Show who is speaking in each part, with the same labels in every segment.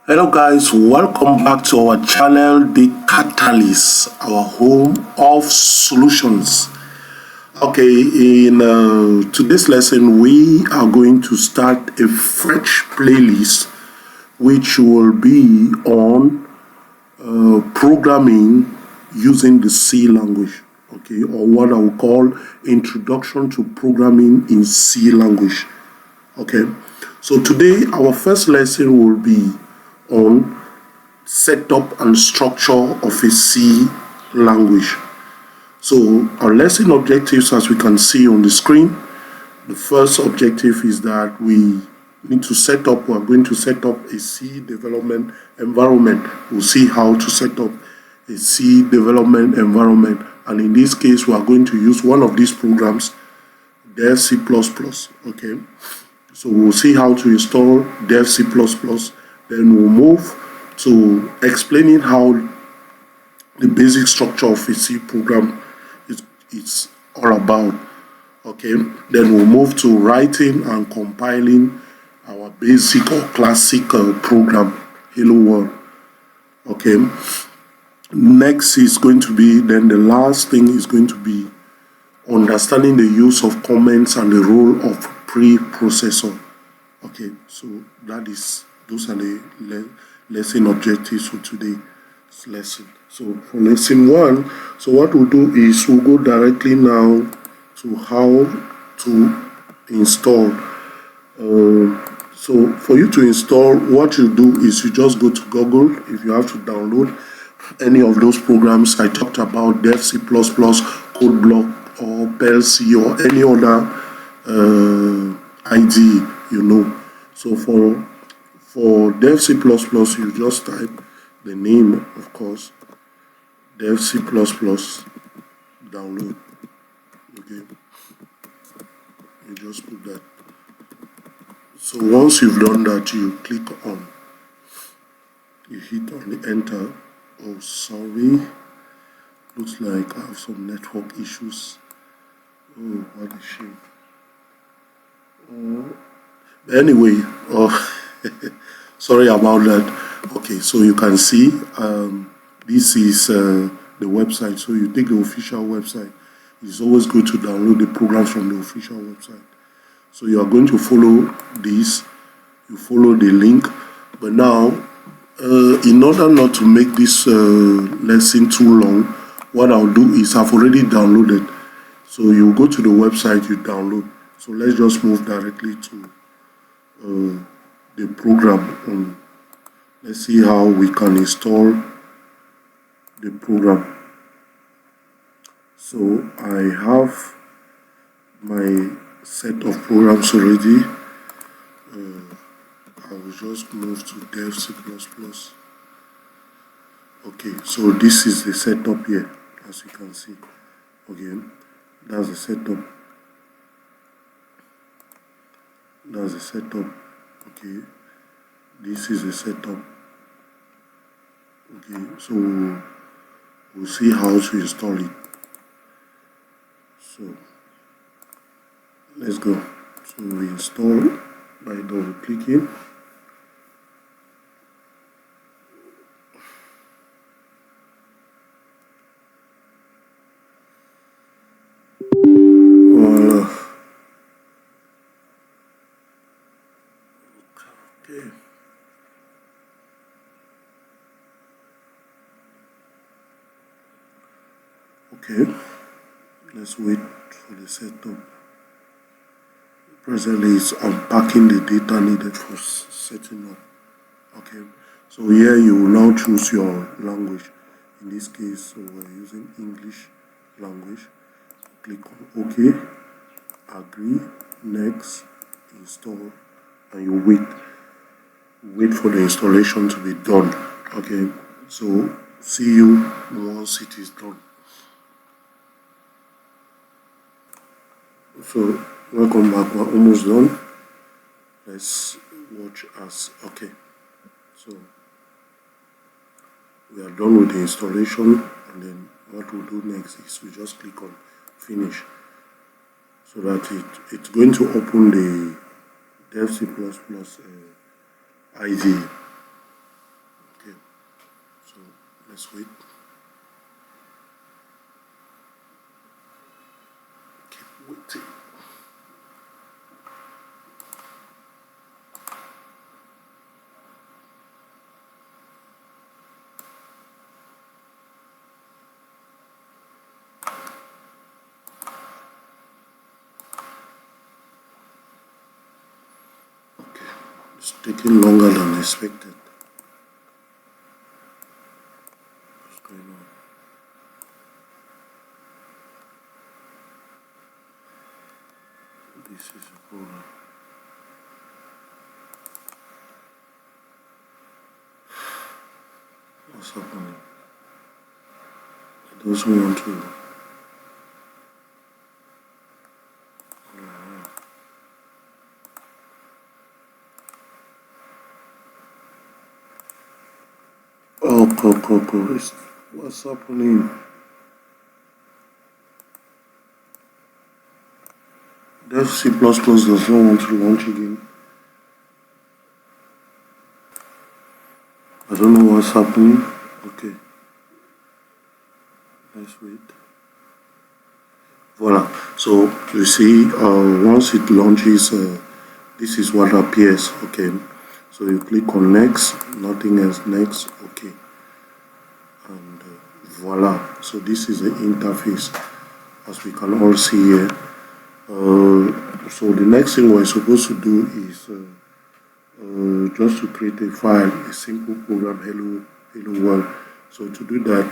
Speaker 1: Hello guys, welcome back to our channel, The Catalyst, our home of solutions. Okay, in today's lesson, we are going to start a fresh playlist which will be on programming using the C language, okay, or what I will call Introduction to Programming in C language. Okay, so today our first lesson will be on setup and structure of a C language. So our lesson objectives, as we can see on the screen, the first objective is that we need to set up, we're going to set up a C development environment. We'll see how to set up a C development environment. And in this case, we are going to use one of these programs, Dev C++, okay? So we'll see how to install Dev C++. Then we'll move to explaining how the basic structure of a C program is all about. Okay, then we'll move to writing and compiling our basic or classic program, Hello World. Okay, next is going to be, then the last thing is going to be understanding the use of comments and the role of preprocessor. Okay, so those are the lesson objectives for today's lesson. So for lesson 1, so what we'll do is we'll go directly now to how to install. So for you to install, what you do is you just go to Google. If you have to download any of those programs I talked about, Dev C++, CodeBlock, or PLC, or any other IDE, So for Dev C++, you just type the name, of course, Dev C++, download. Okay, you just put that. So once you've done that, you click on, you hit on the enter. Oh, sorry, looks like I have some network issues. Oh, what a shame. Anyway, sorry about that. Okay, so you can see this is the website. So you take the official website. It's always good to download the program from the official website. So you are going to follow this. You follow the link. But now, in order not to make this lesson too long, what I'll do is I've already downloaded. So you go to the website, you download. So let's just move directly to the program. Let's see how we can install the program. So I have my set of programs already. I will just move to Dev C++. Okay, so this is the setup here, as you can see. Again, that's the setup. That's the setup. Okay, this is the setup. Okay, so we'll see how to install it. So let's go. So we install by double clicking. Okay, let's wait for the setup. Presently, it's unpacking the data needed for setting up. Okay, so here you will now choose your language. In this case, so we're using English language. Click on OK, agree, next, install, and you wait for the installation to be done. Okay, so see you once it is done. So welcome back, we're almost done. Let's watch as, okay, so we are done with the installation, and then what we'll do next is we just click on finish, so that it's going to open the Dev C++ IDE. Let's wait. Keep waiting. Okay, it's taking longer than expected. What's going on? This is a problem. What's happening? It doesn't want to. Oh, what's happening? Dev C++ does not want to launch again. I don't know what's happening. Okay, let's wait. Voila. So you see, once it launches, this is what appears. Okay. So you click on next, nothing else, next. Okay. And voila. So this is the interface, as we can all see here. So the next thing we're supposed to do is just to create a file, a simple program, hello world. So to do that,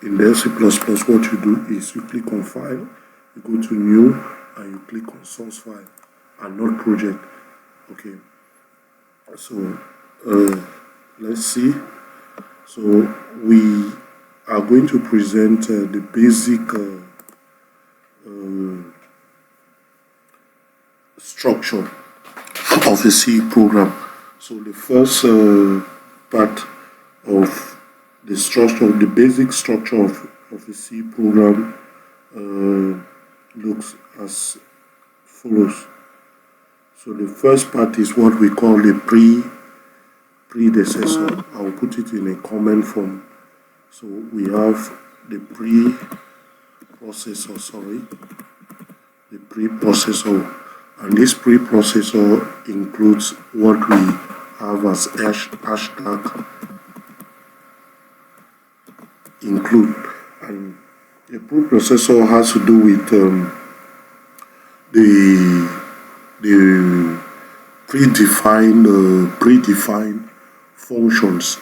Speaker 1: in the C++, what you do is you click on file, you go to new, and you click on source file and not project. Okay. So let's see. So we are going to present the basic structure of a C program. So the first part of the structure, the basic structure of a C program looks as follows. So the first part is what we call the predecessor. I'll put it in a comment form. So we have the preprocessor, and this preprocessor includes what we have as hashtag include, and the preprocessor has to do with the predefined functions,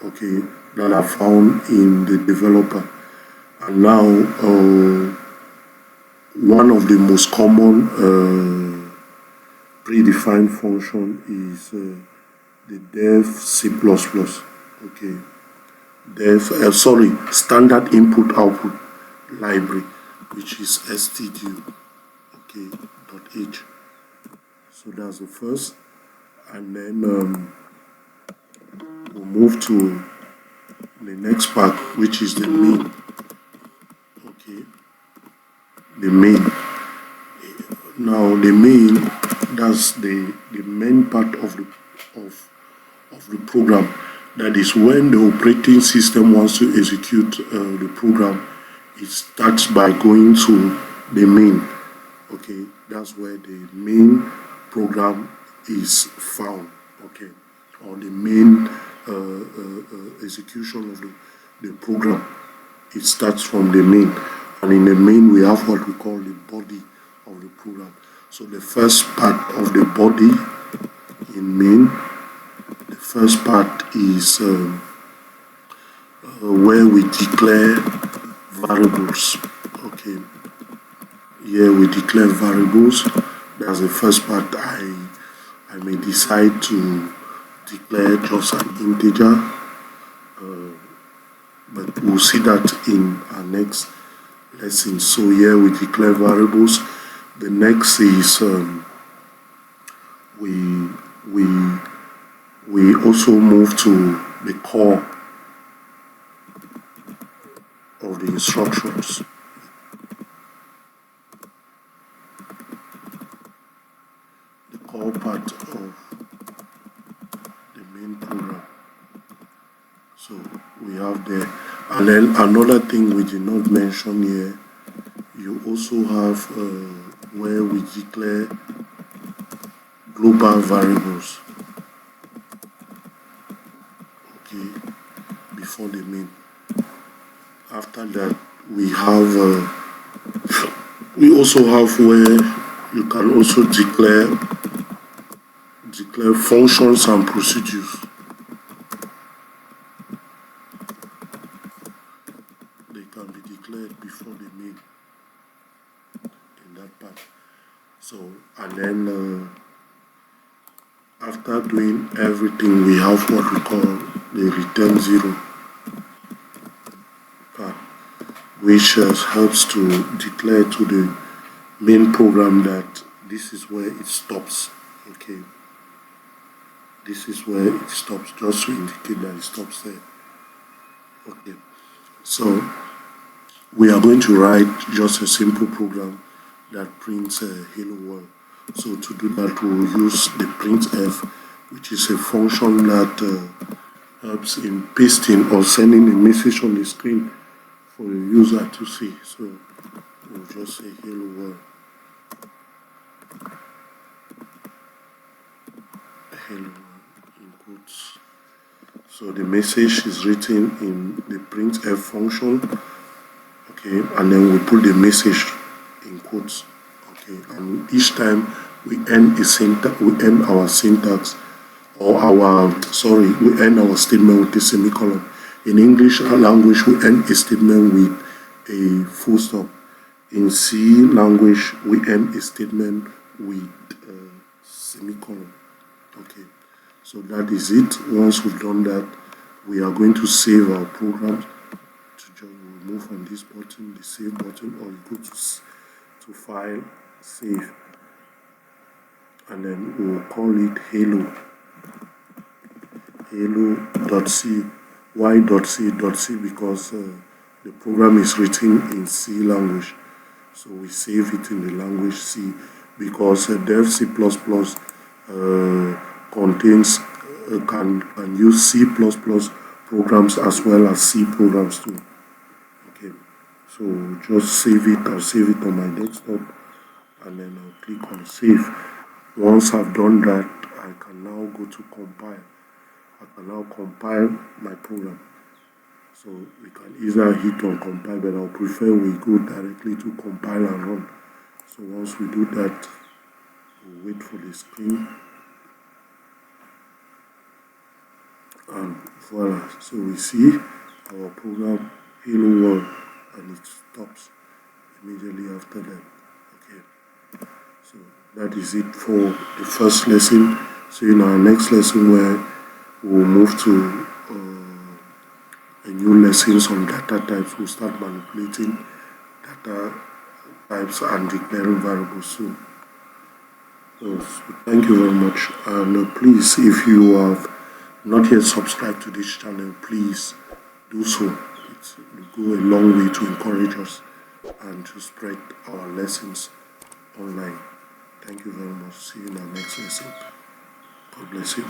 Speaker 1: okay, that are found in the developer. And now one of the most common predefined function is the dev C++, okay, standard input output library, which is std, okay, .h. So that's the first, and then we'll move to the next part, which is the main. Okay, the main. Now the main, that's the main part of the program. That is when the operating system wants to execute the program, it starts by going to the main. Okay, that's where the main program is found. Okay, or the main execution of the program, it starts from the main, and in the main we have what we call the body of the program. So the first part of the body in main, the first part is where we declare variables. Okay, here we declare variables. That's the first part. I may decide to declare just an integer, but we'll see that in our next lesson. So here we declare variables. The next is we also move to the core of the instructions. The core part of the main program. So we have there, And then another thing we did not mention here, you also have where we declare global variables, okay, before the main. After that, we also have where you can also declare functions and procedures. They can be declared before the main in that part. So, and then after doing everything, we have what we call the return zero part, which helps to declare to the main program that this is where it stops. Okay, this is where it stops, just to indicate that it stops there. Okay, so we are going to write just a simple program that prints hello world. So to do that, we'll use the printf, which is a function that helps in pasting or sending a message on the screen for the user to see. So we'll just say hello world. Hello in quotes. So the message is written in the printf function, okay, and then we put the message in quotes, okay, and each time we end our syntax, or we end our statement with a semicolon. In English language, we end a statement with a full stop. In C language, we end a statement with a semicolon. Okay, so that is it. Once we've done that, we are going to save our program. To just move on this button, the save button, or you go to file, save, and then we'll call it hello.c. Why .c because the program is written in C language, so we save it in the language C, because dev C++ contains can use C++ programs as well as C programs too. Okay, so just save it. I'll save it on my desktop, and then I'll click on save. Once I've done that, I can now go to compile. I can now compile my program. So we can either hit on compile, but I'll prefer we go directly to compile and run. So once we do that, we'll wait for the screen. And voila, so we see our program hello world, and it stops immediately after that. Okay, so that is it for the first lesson. So in our next lesson, where we'll move to a new lessons on data types, we'll start manipulating data types and declaring variables soon. So thank you very much, and please, if you have not yet subscribed to this channel, please do so. It will go a long way to encourage us and to spread our lessons online. Thank you very much. See you in our next lesson. God bless you.